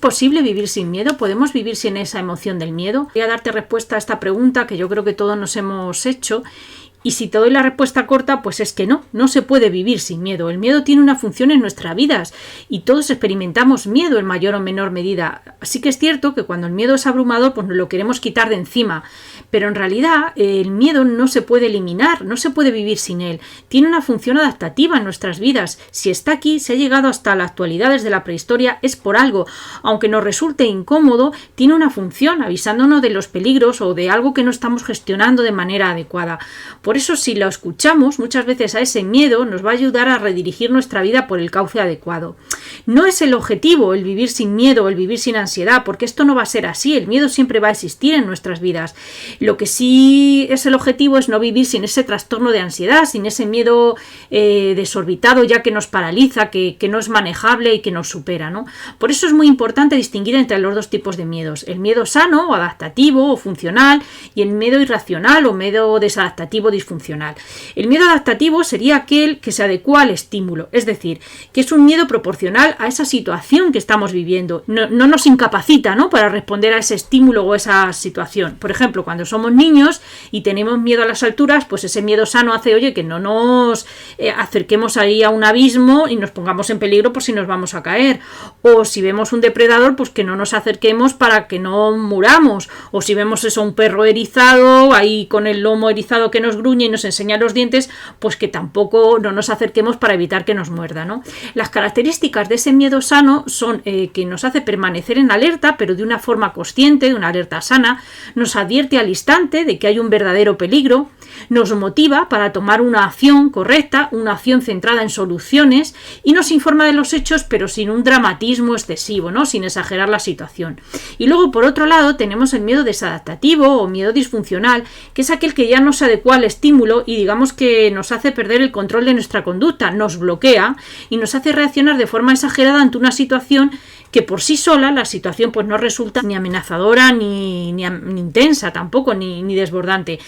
posible vivir sin miedo? ¿Podemos vivir sin esa emoción del miedo? Voy a darte respuesta a esta pregunta que yo creo que todos nos hemos hecho. Y si te doy la respuesta corta, pues es que no se puede vivir sin miedo. El miedo tiene una función en nuestras vidas y todos experimentamos miedo en mayor o menor medida. Así que es cierto que cuando el miedo es abrumador, pues nos lo queremos quitar de encima. Pero en realidad el miedo no se puede eliminar, no se puede vivir sin él. Tiene una función adaptativa en nuestras vidas. Si está aquí, si ha llegado hasta la actualidad desde la prehistoria, es por algo. Aunque nos resulte incómodo, tiene una función avisándonos de los peligros o de algo que no estamos gestionando de manera adecuada. Por eso, si lo escuchamos muchas veces a ese miedo, nos va a ayudar a redirigir nuestra vida por el cauce adecuado. No es el objetivo el vivir sin miedo, el vivir sin ansiedad, porque esto no va a ser así. El miedo siempre va a existir en nuestras vidas. Lo que sí es el objetivo es no vivir sin ese trastorno de ansiedad, sin ese miedo desorbitado ya que nos paraliza, que no es manejable y que nos supera, ¿no? Por eso es muy importante distinguir entre los dos tipos de miedos. El miedo sano o adaptativo o funcional y el miedo irracional o miedo desadaptativo disfuncional. El miedo adaptativo sería aquel que se adecua al estímulo, es decir, que es un miedo proporcional a esa situación que estamos viviendo. No nos incapacita, ¿no?, para responder a ese estímulo o esa situación. Por ejemplo, cuando somos niños y tenemos miedo a las alturas, pues ese miedo sano hace, oye, que no nos acerquemos ahí a un abismo y nos pongamos en peligro por si nos vamos a caer. O si vemos un depredador, pues que no nos acerquemos para que no muramos. O si vemos eso, un perro erizado, ahí con el lomo erizado que nos gruñe y nos enseña los dientes, pues que tampoco no nos acerquemos para evitar que nos muerda, ¿no? Las características de ese miedo sano son que nos hace permanecer en alerta, pero de una forma consciente, de una alerta sana, nos advierte al instante de que hay un verdadero peligro, nos motiva para tomar una acción correcta, una acción centrada en soluciones y nos informa de los hechos, pero sin un dramatismo excesivo, ¿no?, sin exagerar la situación. Y luego, por otro lado, tenemos el miedo desadaptativo o miedo disfuncional, que es aquel que ya no se adecua al estímulo y digamos que nos hace perder el control de nuestra conducta, nos bloquea y nos hace reaccionar de forma exagerada ante una situación que por sí sola la situación pues no resulta ni amenazadora ni intensa tampoco, ni desbordante.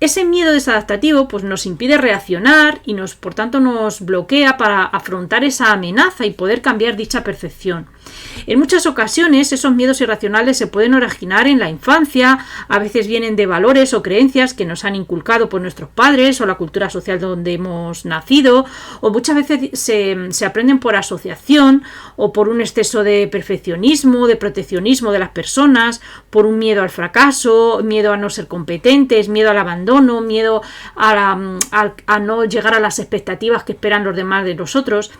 Ese miedo desadaptativo pues nos impide reaccionar y por tanto nos bloquea para afrontar esa amenaza y poder cambiar dicha percepción. En muchas ocasiones esos miedos irracionales se pueden originar en la infancia, a veces vienen de valores o creencias que nos han inculcado por nuestros padres o la cultura social donde hemos nacido, o muchas veces se aprenden por asociación o por un exceso de perfeccionismo, de proteccionismo de las personas, por un miedo al fracaso, miedo a no ser competentes, miedo al abandono, miedo a no llegar a las expectativas que esperan los demás de nosotros.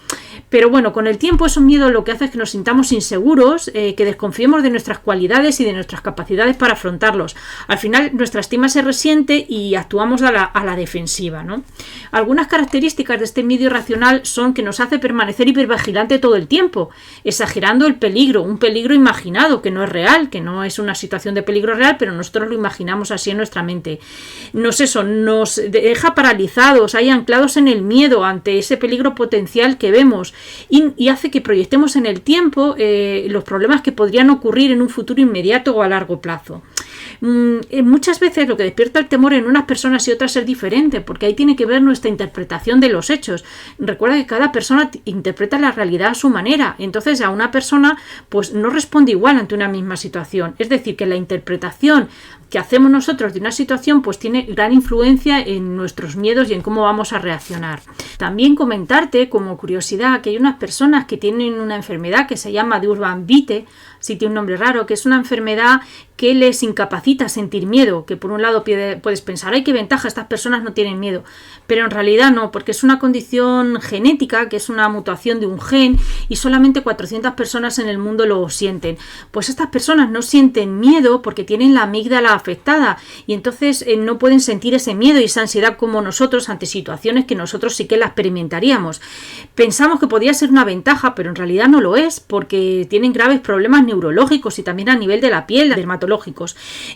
Pero bueno, con el tiempo esos miedos lo que hace es que nos sintamos inseguros, que desconfiemos de nuestras cualidades y de nuestras capacidades para afrontarlos. Al final nuestra estima se resiente y actuamos a la defensiva, ¿no? Algunas características de este miedo irracional son que nos hace permanecer hipervigilante todo el tiempo, exagerando el peligro, un peligro imaginado que no es real, que no es una situación de peligro real, pero nosotros lo imaginamos así en nuestra mente. Nos deja paralizados, ahí anclados en el miedo ante ese peligro potencial que vemos y hace que proyectemos en el tiempo los problemas que podrían ocurrir en un futuro inmediato o a largo plazo. Muchas veces lo que despierta el temor en unas personas y otras es diferente, porque ahí tiene que ver nuestra interpretación de los hechos. Recuerda que cada persona interpreta la realidad a su manera, entonces a una persona pues no responde igual ante una misma situación. Es decir, que la interpretación que hacemos nosotros de una situación pues tiene gran influencia en nuestros miedos y en cómo vamos a reaccionar. También comentarte como curiosidad que hay unas personas que tienen una enfermedad que se llama de Urban-Vitte, sí tiene un nombre raro, que es una enfermedad que les incapacita a sentir miedo, que por un lado puedes pensar, ¡ay, qué ventaja! Estas personas no tienen miedo, pero en realidad no, porque es una condición genética, que es una mutación de un gen y solamente 400 personas en el mundo lo sienten. Pues estas personas no sienten miedo porque tienen la amígdala afectada y entonces no pueden sentir ese miedo y esa ansiedad como nosotros ante situaciones que nosotros sí que la experimentaríamos. Pensamos que podría ser una ventaja, pero en realidad no lo es, porque tienen graves problemas neurológicos y también a nivel de la piel, dermatológicos.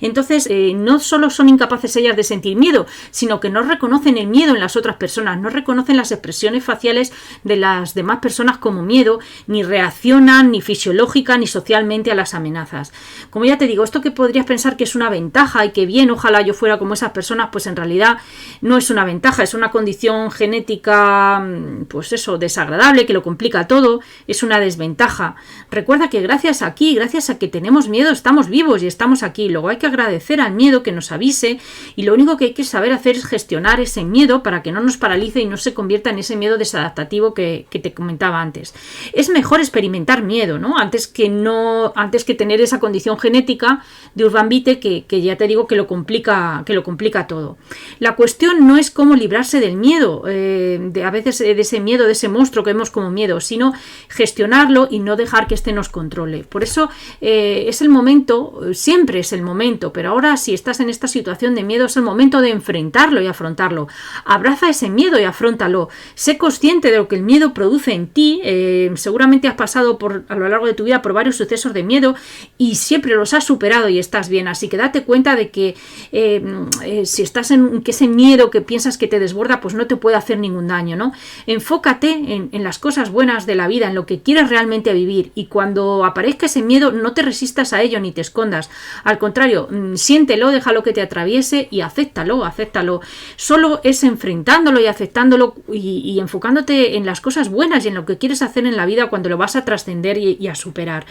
Entonces, no solo son incapaces ellas de sentir miedo, sino que no reconocen el miedo en las otras personas, no reconocen las expresiones faciales de las demás personas como miedo, ni reaccionan ni fisiológica ni socialmente a las amenazas. Como ya te digo, esto que podrías pensar que es una ventaja y que bien, ojalá yo fuera como esas personas, pues en realidad no es una ventaja, es una condición genética, pues eso, desagradable, que lo complica todo, es una desventaja. Recuerda que gracias a que tenemos miedo, estamos vivos y estamos aquí. Luego hay que agradecer al miedo que nos avise, y lo único que hay que saber hacer es gestionar ese miedo para que no nos paralice y no se convierta en ese miedo desadaptativo que te comentaba antes. Es mejor experimentar miedo, ¿no? Antes que tener esa condición genética de Urban Vitae que ya te digo que lo complica todo. La cuestión no es cómo librarse del miedo, a veces de ese miedo, de ese monstruo que vemos como miedo, sino gestionarlo y no dejar que este nos controle. Por eso es el momento, siempre es el momento, pero ahora si estás en esta situación de miedo es el momento de enfrentarlo y afrontarlo. Abraza ese miedo y afróntalo. Sé consciente de lo que el miedo produce en ti. Seguramente has pasado a lo largo de tu vida por varios sucesos de miedo y siempre los has superado y estás bien. Así que date cuenta de que si estás en ese miedo que piensas que te desborda, pues no te puede hacer ningún daño, ¿no? Enfócate en las cosas buenas de la vida, en lo que quieres realmente vivir, y cuando aparezca ese miedo no te resistas a ello ni te escondas. Al contrario, siéntelo, déjalo que te atraviese y acéptalo. Solo es enfrentándolo y aceptándolo y enfocándote en las cosas buenas y en lo que quieres hacer en la vida cuando lo vas a trascender y a superar.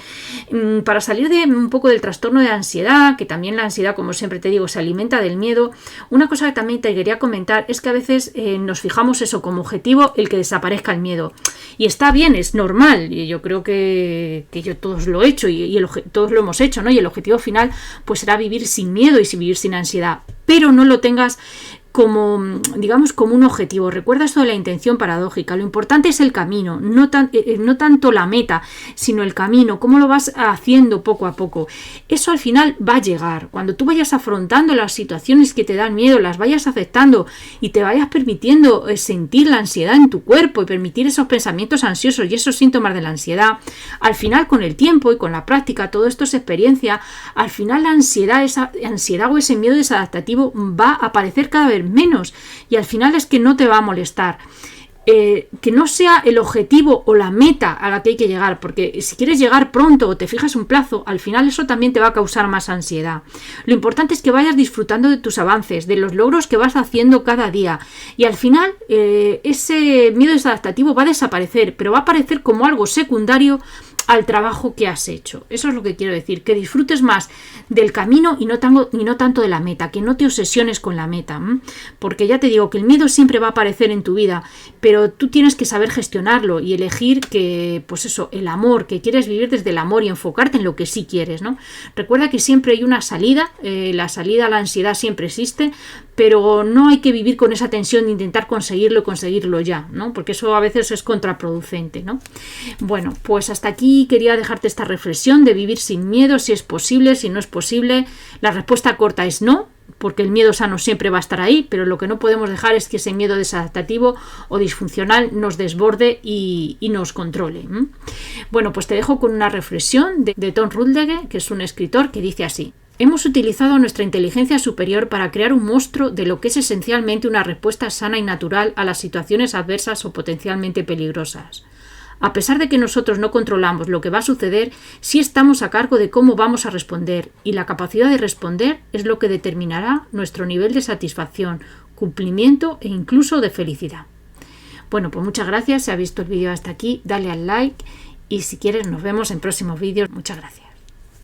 Para salir de un poco del trastorno de ansiedad, que también la ansiedad, como siempre te digo, se alimenta del miedo, una cosa que también te quería comentar es que a veces nos fijamos eso como objetivo, el que desaparezca el miedo. Y está bien, es normal, y yo creo que yo todos lo he hecho todos lo hemos hecho, ¿no? Y el objetivo final pues será vivir sin miedo y vivir sin ansiedad, pero no lo tengas como, digamos, como un objetivo. Recuerda esto de la intención paradójica. Lo importante es el camino, no tanto la meta, sino el camino, cómo lo vas haciendo poco a poco. Eso al final va a llegar. Cuando tú vayas afrontando las situaciones que te dan miedo, las vayas aceptando y te vayas permitiendo sentir la ansiedad en tu cuerpo y permitir esos pensamientos ansiosos y esos síntomas de la ansiedad, al final con el tiempo y con la práctica, todo esto es experiencia, al final la ansiedad, esa ansiedad o ese miedo desadaptativo va a aparecer cada vez menos, y al final es que no te va a molestar. Que no sea el objetivo o la meta a la que hay que llegar, porque si quieres llegar pronto o te fijas un plazo, al final eso también te va a causar más ansiedad. Lo importante es que vayas disfrutando de tus avances, de los logros que vas haciendo cada día, y al final ese miedo desadaptativo va a desaparecer, pero va a aparecer como algo secundario al trabajo que has hecho. Eso es lo que quiero decir, que disfrutes más del camino y no tanto de la meta, que no te obsesiones con la meta, porque ya te digo que el miedo siempre va a aparecer en tu vida, pero tú tienes que saber gestionarlo y elegir que, pues eso, el amor, que quieres vivir desde el amor y enfocarte en lo que sí quieres, ¿no? Recuerda que siempre hay una salida, la salida a la ansiedad siempre existe, pero no hay que vivir con esa tensión de intentar conseguirlo ya, ¿no? Porque eso a veces es contraproducente, ¿no? Bueno, pues hasta aquí quería dejarte esta reflexión de vivir sin miedo, si es posible, si no es posible. La respuesta corta es no, porque el miedo sano siempre va a estar ahí, pero lo que no podemos dejar es que ese miedo desadaptativo o disfuncional nos desborde y nos controle. Bueno, pues te dejo con una reflexión de Tom Rudlege, que es un escritor, que dice así: hemos utilizado nuestra inteligencia superior para crear un monstruo de lo que es esencialmente una respuesta sana y natural a las situaciones adversas o potencialmente peligrosas. A pesar de que nosotros no controlamos lo que va a suceder, sí estamos a cargo de cómo vamos a responder, y la capacidad de responder es lo que determinará nuestro nivel de satisfacción, cumplimiento e incluso de felicidad. Bueno, pues muchas gracias. Si has visto el vídeo hasta aquí, dale al like, y si quieres nos vemos en próximos vídeos. Muchas gracias.